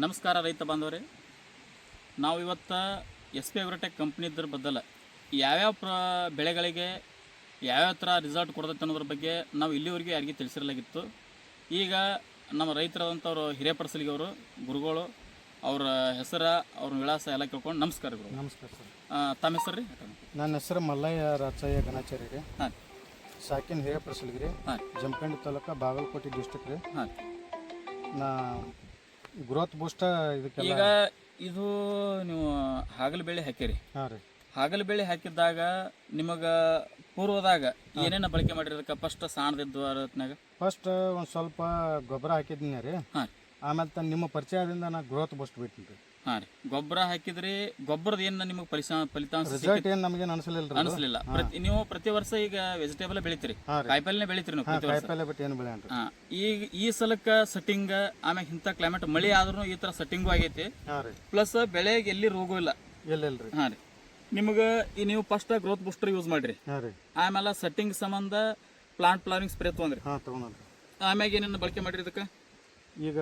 ನಮಸ್ಕಾರ ರೈತ ಬಾಂಧವರೇ. ನಾವು ಇವತ್ತು SP ಅಗ್ರೋಟೆಕ್ ಕಂಪ್ನಿದ್ರ ಬದಲು ಯಾವ್ಯಾವ ಬೆಳೆಗಳಿಗೆ ಯಾವ್ಯಾವ ಥರ ರಿಸಲ್ಟ್ ಕೊಡ್ತೈತೆ ಅನ್ನೋದ್ರ ಬಗ್ಗೆ ನಾವು ಇಲ್ಲಿವರೆಗೂ ಯಾರಿಗೆ ತಿಳಿಸಿರಲಾಗಿತ್ತು. ಈಗ ನಮ್ಮ ರೈತರಾದಂಥವ್ರು ಹಿರೇಪಡಸಲಿಗೆ ಅವರು ಗುರುಗಳು ಅವ್ರ ಹೆಸರು ಅವ್ರ ವಿಳಾಸ ಎಲ್ಲ ಕೇಳ್ಕೊಂಡು ನಮಸ್ಕಾರ ಗುರು. ನಮಸ್ಕಾರ ಸರ್. ತಮ್ಮ ಹೆಸರು ರೀ? ನನ್ನ ಹೆಸರು ಮಲ್ಲಯ್ಯ ರಾಚಯ್ಯ ಗಣಾಚಾರ್ಯ ರೀ. ಹಾಂ. ಸಾಕಿನ ಹಿರೇಪಡಸಲಿಗೆ ರೀ. ಹಾಂ. ಜಮಖಂಡಿ ತಾಲೂಕು ಬಾಗಲಕೋಟೆ ಡಿಸ್ಟ್ರಿಕ್ಟ್ ರೀ. ಹಾಂ. ನಾ ಗ್ರೋತ್ ಬೂಸ್ಟ್ ಇದಕ್ಕೆಲ್ಲ ಈಗ ಇದು ನೀವು ಹಾಗಲ ಬೆಳೆ ಹಾಕಿರಿ. ಹಾಂ ರೀ. ಹಾಗಲ ಬೆಳೆ ಹಾಕಿದ್ದಾಗ ನಿಮಗೆ ಪೂರ್ವದಾಗ ಏನೇನು ಬಳಕೆ ಮಾಡಿರೋದಕ್ಕೆ ಫಸ್ಟ್ ಸಾಣದಿದ್ದು ಅರತ್ನಾಗ ಫಸ್ಟ್ ಒಂದು ಸ್ವಲ್ಪ ಗೊಬ್ಬರ ಹಾಕಿದ್ದೀನಿ ರೀ. ಹಾಂ. ಆಮೇಲೆ ನಿಮ್ಮ ಪರಿಚಯದಿಂದ ನಾ ಗ್ರೋತ್ ಬೂಸ್ಟ್ ಬಿಟ್ಟಿನಿ ರೀ. ಹಾಂ ರೀ. ಗೊಬ್ಬರ ಹಾಕಿದ್ರಿ. ಗೊಬ್ಬರದ ಏನು ನಿಮಗೆ ಫಲಿತಾಂಶ ರಿಸಲ್ಟ್ ಏನು ನಮಗೇನು ಅನಿಸಲಿಲ್ಲ. ನೀವು ಪ್ರತಿ ವರ್ಷ ಈಗ ವೆಜಿಟೇಬಲ್ ಬೆಳಿತೀರಿ, ಕಾಯಿಪಲ್ಲೆ ಬೆಳಿತೀರಿ ನೀವು ಪ್ರತಿ ವರ್ಷ. ಕಾಯಿಪಲ್ಲೆ ಬಿಟ್ಟು ಏನು ಬೆಳೆ ಅಂತ. ಈಗ ಈ ಸಲಕ್ಕೆ ಸೆಟ್ಟಿಂಗ್ ಆಮ್ಯಾಗ ಇಂಥ ಕ್ಲೈಮೇಟ್ ಮಳೆ ಆದ್ರೂ ಈ ಥರ ಸೆಟ್ಟಿಂಗು ಆಗೈತಿ. ಹಾಂ ರೀ. ಪ್ಲಸ್ ಬೆಳೆಗೆ ಎಲ್ಲಿ ರೋಗ ಇಲ್ಲ. ಇಲ್ಲ ರೀ. ಹಾಂ ರೀ. ನಿಮಗೆ ನೀವು ಫಸ್ಟ್ ಗ್ರೋತ್ ಬೂಸ್ಟರ್ ಯೂಸ್ ಮಾಡಿರಿ. ಹಾಂ ರೀ. ಆಮೇಲೆ ಸೆಟ್ಟಿಂಗ್ ಸಂಬಂಧ ಪ್ಲಾಂಟ್ ಫ್ಲವರಿಂಗ್ ಸ್ಪ್ರೇ ತೊಗೊಂಡ್ರಿ. ಹಾಂ ತೊಗೊಂಡ್ರಿ. ಆಮ್ಯಾಗ ಏನೇನು ಬಳಕೆ ಮಾಡಿರಿ ಇದಕ್ಕೆ? ಈಗ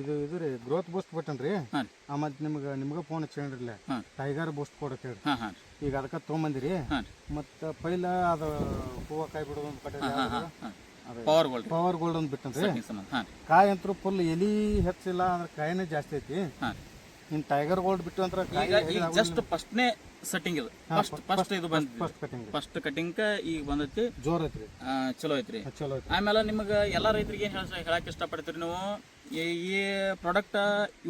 ಇದು ರೀ ಗ್ರೋತ್ ಬೂಸ್ಟ್ ಬಿಟ್ಟನ್ರಿ. ಹಾಂ. ಆಮೇಲೆ ನಿಮ್ಗೆ ಫೋನ್ ಹಚ್ಚಿರಲಿಲ್ಲ, ಹಾಂ. ಟೈಗರ್ ಬೂಸ್ಟ್ ಕೊಡತ್ತೆ ಹೇಳಿ. ಹಾಂ ಹಾಂ. ಈಗ ಅದಕ್ಕೆ ತೊಗೊಂಬಂದಿರಿ. ಹಾಂ. ಮತ್ತು ಪೈಲ ಅದು ಹೂವು ಕಾಯಿ ಬಿಡೋದು ಒಂದು ಕಡೆ ಪವರ್ ಗೋಲ್ಡ್ ಪವರ್ ಗೋಲ್ಡ್ ಒಂದು ಬಿಟ್ಟನ್ರಿ. ಸಂಬಂಧ. ಹಾಂ. ಕಾಯಿ ಅಂತೂ ಫುಲ್ ಎಲಿ ಹೆಚ್ಚಿಲ್ಲ ಅಂದ್ರೆ ಕಾಯಿನೇ ಜಾಸ್ತಿ ಐತಿ. ಹಾಂ. ಇನ್ನು ಟೈಗರ್ ಗೋಲ್ಡ್ ಬಿಟ್ಟು ಅಂದ್ರೆ ಈಗ ಜಸ್ಟ್ ಫಸ್ಟ್ನೇ ಸೆಟ್ಟಿಂಗ್ ಇದು. ಫಸ್ಟ್ ಇದು ಬಂದ ಫಸ್ಟ್ ಕಟಿಂಗ್ ಫಸ್ಟ್ ಕಟಿಂಗ್ ಈಗ ಬಂದೈತಿ. ಜೋರ್ ಐತ್ರಿ. ಚಲೋ ಐತ್ರಿ. ಚಲೋ ಐತಿ. ಆಮೇಲೆ ನಿಮಗೆ ಎಲ್ಲ ರೈತರಿಗೆ ಏನು ಹೇಳಕ್ ಇಷ್ಟಪಡ್ತೀರಿ ನೀವು? ಈ ಪ್ರಾಡಕ್ಟ್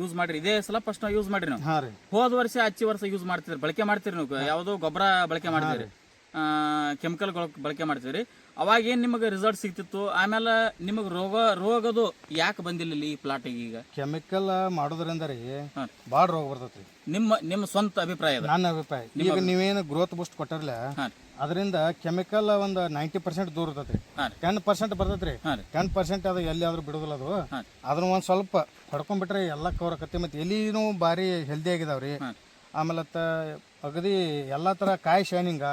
ಯೂಸ್ ಮಾಡ್ರಿ. ಇದೇ ಸಲ ಫಸ್ಟ್ ನಾವು ಯೂಸ್ ಮಾಡ್ರಿ. ನಾವು ಹಾಂ ರೀ. ಹೋದ ವರ್ಷ ಹಚ್ಚಿ ವರ್ಷ ಯೂಸ್ ಮಾಡ್ತಿದ್ರಿ, ಬಳಕೆ ಮಾಡ್ತೀರಿ ನೀವು. ಯಾವುದೋ ಗೊಬ್ಬರ ಬಳಕೆ ಮಾಡ್ತೀರಿ, ಕೆಮಿಕಲ್ಗಳು ಬಳಕೆ ಮಾಡ್ತೀರಿ. ಅವಾಗ ಏನು ನಿಮಗೆ ರಿಸಲ್ಟ್ ಸಿಗ್ತಿತ್ತು? ಆಮೇಲೆ ನಿಮಗೆ ರೋಗದು ಯಾಕೆ ಬಂದಿಲ್ಲ ಈ ಪ್ಲಾಟಿಗೆ? ಈಗ ಕೆಮಿಕಲ್ ಮಾಡೋದ್ರಿಂದ ರೀ ಭಾಳ ರೋಗ ಬರ್ತೈತ್ರಿ. ನಿಮ್ಮ ಸ್ವಂತ ಅಭಿಪ್ರಾಯ? ನನ್ನ ಅಭಿಪ್ರಾಯ. ಈಗ ನೀವೇನು ಗ್ರೋತ್ ಬೂಸ್ಟ್ ಕೊಟ್ಟಿರಲ್ಲ, ಅದರಿಂದ ಕೆಮಿಕಲ್ ಒಂದು 90% ದೂರ ಇರ್ತೈತ್ರಿ. 10% ಬರ್ತೈತ್ರಿ. 10% ಅದು ಎಲ್ಲಿಯಾದ್ರೂ ಬಿಡೋದಿಲ್ಲ. ಅದು ಅದನ್ನ ಒಂದು ಸ್ವಲ್ಪ ಹೊಡ್ಕೊಂಡ್ಬಿಟ್ರೆ ಎಲ್ಲ ಕವರ್ ಆಕತಿ. ಮತ್ತು ಎಲಿನೂ ಭಾರಿ ಹೆಲ್ದಿ ಆಗಿದಾವ್ರಿ. ಆಮೇಲೆ ಅಗದಿ ಎಲ್ಲ ಥರ ಕಾಯಿ ಶೈನಿಂಗ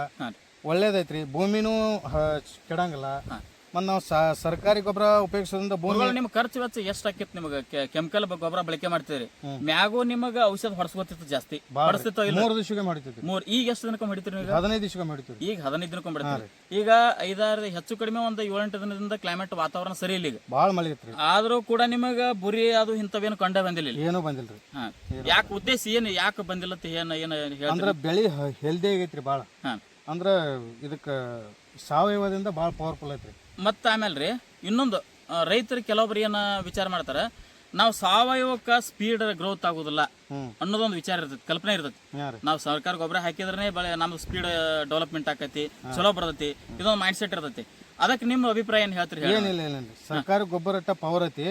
ಒಳ್ಳೇದೈತ್ರಿ. ಭೂಮಿನೂ ಕೆಡಂಗಿಲ್ಲ. ಮತ್ತು ನಾವು ಸರ್ಕಾರಿ ಗೊಬ್ಬರ ಉಪಯೋಗಿಸೋದ್ರಿಂದ ಭೂಮಿ ನಿಮ್ ಖರ್ಚು ವೆಚ್ಚ ಎಷ್ಟು ಆಕೈತಿ? ನಿಮಗೆ ಕೆಮಿಕಲ್ ಗೊಬ್ಬರ ಬಳಕೆ ಮಾಡ್ತೀರಿ, ಮ್ಯಾಗೂ ನಿಮಗೆ ಔಷಧ ಹೊಡ್ಸ್ಕೊತಿತ್ತು ಜಾಸ್ತಿ? ಹೊಡ್ಸ್ತಿತ್ತು? 3 ದಿವಸಕ್ಕೆ ಮಾಡಿರ್ತೀವಿ. ಈಗ ಎಷ್ಟು ದಿನಕ್ಕೆ ಹೊಡಿತೀರಿ? 15 ದಿವಸಕ್ಕೆ ಮಾಡಿರ್ತೀವಿ. ಈಗ 15 ದಿನಕ್ಕೆ ಬಿಡ್ತೀರಿ. ಈಗ 5-6 ಹೆಚ್ಚು ಕಡಿಮೆ ಒಂದು 7-8 ದಿನದಿಂದ ಕ್ಲೈಮೇಟ್ ವಾತಾವರಣ ಸರಿ ಇಲ್ಲ. ಈಗ ಭಾಳ ಮಳೆ ಐತ್ರಿ. ಆದ್ರೂ ಕೂಡ ನಿಮಗೆ ಬುರಿ ಅದು ಇಂಥವೇನು ಕಂಡ ಬಂದಿಲ್ಲ? ಏನೂ ಬಂದಿಲ್ರಿ. ಯಾಕೆ ಉದ್ದೇಶ ಏನು? ಯಾಕೆ ಬಂದಿಲ್ಲ ಅಂದ್ರೆ ಬೆಳಿ ಹೆಲ್ದಿ ಆಗೈತ್ರಿ ಭಾಳ. ಅಂದ್ರೆ ಇದಕ್ಕೆ ಸಾವಯವದಿಂದ ಭಾಳ ಪವರ್ಫುಲ್ ಐತ್ರಿ. ಮತ್ತು ಆಮೇಲೆ ರೀ ಇನ್ನೊಂದು ರೈತರು ಕೆಲವೊಬ್ರು ಏನು ವಿಚಾರ ಮಾಡ್ತಾರೆ, ನಾವು ಸಾವಯವಕ್ಕೆ ಸ್ಪೀಡ್ ಗ್ರೋತ್ ಆಗೋದಿಲ್ಲ ಅನ್ನೋದೊಂದು ವಿಚಾರ ಇರ್ತೈತಿ, ಕಲ್ಪನೆ ಇರ್ತೈತಿ. ನಾವು ಸರ್ಕಾರ ಗೊಬ್ಬರ ಹಾಕಿದ್ರೆ ನಮ್ದು ಸ್ಪೀಡ್ ಡೆವಲಪ್ಮೆಂಟ್ ಆಕೈತಿ, ಚಲೋ ಬರ್ತೈತಿ, ಇದೊಂದು ಮೈಂಡ್ ಸೆಟ್ ಇರ್ತೈತಿ. ಅದಕ್ಕೆ ನಿಮ್ಮ ಅಭಿಪ್ರಾಯ ಏನು ಹೇಳ್ತೀರಿ? ಏನಿಲ್ಲ ಸರ್ಕಾರಿ ಗೊಬ್ಬರ ಪವರ್ ಐತಿ.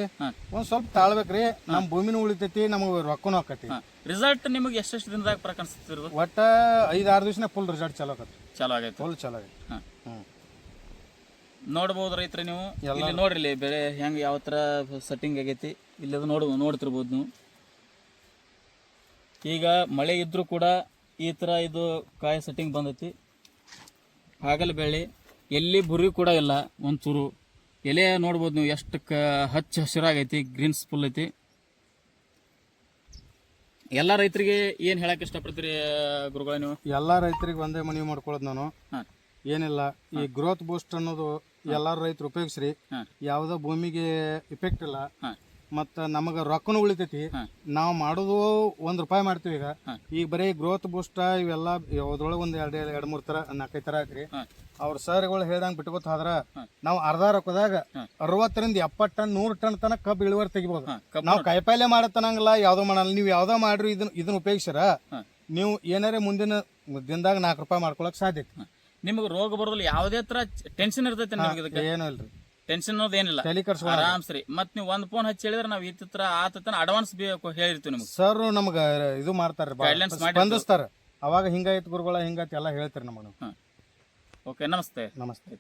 ಒಂದ್ ಸ್ವಲ್ಪ ತಾಳ್ಬೇಕ್ರಿ. ನಮ್ಮ ಭೂಮಿನೂ ಉಳಿತೈತಿ, ನಮಗೆ ರೊಕ್ಕನೂ ಆಕತಿ. ರಿಸಲ್ಟ್ ನಿಮಗೆ ಎಷ್ಟೆಷ್ಟು ದಿನದಾಗ ಪ್ರಕಾಶಿಸ್ತಿರೋದು? ಒಟ್ಟ 5-6 ದಿವಸ ಫುಲ್ ರಿಸಲ್ಟ್ ಚಲೋ ಆಗತ್ತೆ. ಚಲೋ ಆಗೈತೆ. ಫುಲ್ ಚಲೋ ಆಗೈತಿ. ನೋಡ್ಬೋದು ರೈತರು ನೀವು ಇಲ್ಲಿ ನೋಡ್ರಿ, ಇಲ್ಲಿ ಬೆಳೆ ಹೆಂಗೆ ಯಾವ ಥರ ಸೆಟ್ಟಿಂಗ್ ಆಗೈತಿ ಇಲ್ಲದು ನೋಡ್ತಿರ್ಬೋದು ನೀವು. ಈಗ ಮಳೆ ಇದ್ರೂ ಕೂಡ ಈ ಥರ ಇದು ಕಾಯಿ ಸೆಟ್ಟಿಂಗ್ ಬಂದೈತಿ. ಹಾಗಲ ಬೆಳೆ ಎಲ್ಲಿ ಬುರಿ ಕೂಡ ಇಲ್ಲ, ಒಂಚೂರು ಎಲೆ ನೋಡ್ಬೋದು ನೀವು ಎಷ್ಟು ಹಚ್ಚ ಹಸಿರಾಗೈತಿ, ಗ್ರೀನ್ಸ್ ಫುಲ್ ಐತಿ. ಎಲ್ಲ ರೈತರಿಗೆ ಏನು ಹೇಳಕ್ಕೆ ಇಷ್ಟಪಡ್ತೀರಿ ಗುರುಗಳ ನೀವು? ಎಲ್ಲ ರೈತರಿಗೆ ಒಂದೇ ಮನವಿ ಮಾಡ್ಕೊಳ್ಳೋದು ನಾನು, ಏನಿಲ್ಲ ಈ ಗ್ರೋತ್ ಬೂಸ್ಟ್ ಅನ್ನೋದು ಎಲ್ಲಾರು ರೈತರು ಉಪಯೋಗಿಸ್ರಿ. ಯಾವುದೋ ಭೂಮಿಗೆ ಇಫೆಕ್ಟ್ ಇಲ್ಲ, ಮತ್ತು ನಮಗೆ ರೊಕ್ಕನೂ ಉಳಿತೈತಿ. ನಾವು ಮಾಡೋದು ₹1 ಮಾಡ್ತೀವಿ. ಈಗ ಬರೀ ಗ್ರೋತ್ ಬೂಸ್ಟ್ ಇವೆಲ್ಲ ಅದ್ರೊಳಗೆ ಒಂದು 2-3 ಥರ 4-5 ಥರ ಹಾಕ್ರಿ. ಅವ್ರ ಸರ್ಗಳು ಹೇಳ್ದಂಗೆ ಬಿಟ್ಕೋತ ಹೋದ್ರ ನಾವು ಅರ್ಧ ರೊಕ್ಕದಾಗ 60ರಿಂದ 70 ಟನ್ 100 ಟನ್ ತನಕ ಕಬ್ಬು ಇಳುವರಿ ತೆಗಿಬೋದು. ನಾವು ಕಾಯಿಪಲ್ಲೆ ಮಾಡತ್ತನಂಗಿಲ್ಲ, ಯಾವುದೋ ಮಾಡಲ್ಲ. ನೀವು ಯಾವುದೋ ಮಾಡ್ರಿ ಇದನ್ನ ಉಪಯೋಗಿಸ್ರ ನೀವು ಏನಾರೇ ಮುಂದಿನ ದಿನದಾಗ ₹4 ಮಾಡ್ಕೊಳಕ್ ಸಾಧ್ಯ ಐತಿ. ನಿಮಗೆ ರೋಗ ಬರೋದಿಲ್ಲ, ಯಾವುದೇ ತರ ಟೆನ್ಷನ್ ಇರ್ತೈತೆ ನಿಮಗೆ? ಏನೂ ಇಲ್ರಿ, ಟೆನ್ಷನ್ ಅನ್ನೋದು ಏನಿಲ್ಲ, ಆರಾಮ್ ಸರಿ. ಮತ್ತೆ ನೀವು ಒಂದು ಫೋನ್ ಹಚ್ಚಿ ಹೇಳಿದ್ರೆ ನಾವು ಈ ತರ ಆತನ ಅಡ್ವಾನ್ಸ್ ಹೇಳಿರ್ತೀವಿ ನಿಮ್ಗೆ. ಸರ್ ನಮ್ಗೆ ಇದು ಮಾಡ್ತಾರೆ, ಸ್ಪಂದಿಸ್ತಾರೆ. ಅವಾಗ ಹಿಂಗಾಯ್ತು ಗುರುಗಳ ಹಿಂಗಾಯ್ತು ಎಲ್ಲ ಹೇಳ್ತಾರೆ ನಮಗೆ. ಓಕೆ, ನಮಸ್ತೆ. ನಮಸ್ತೆ.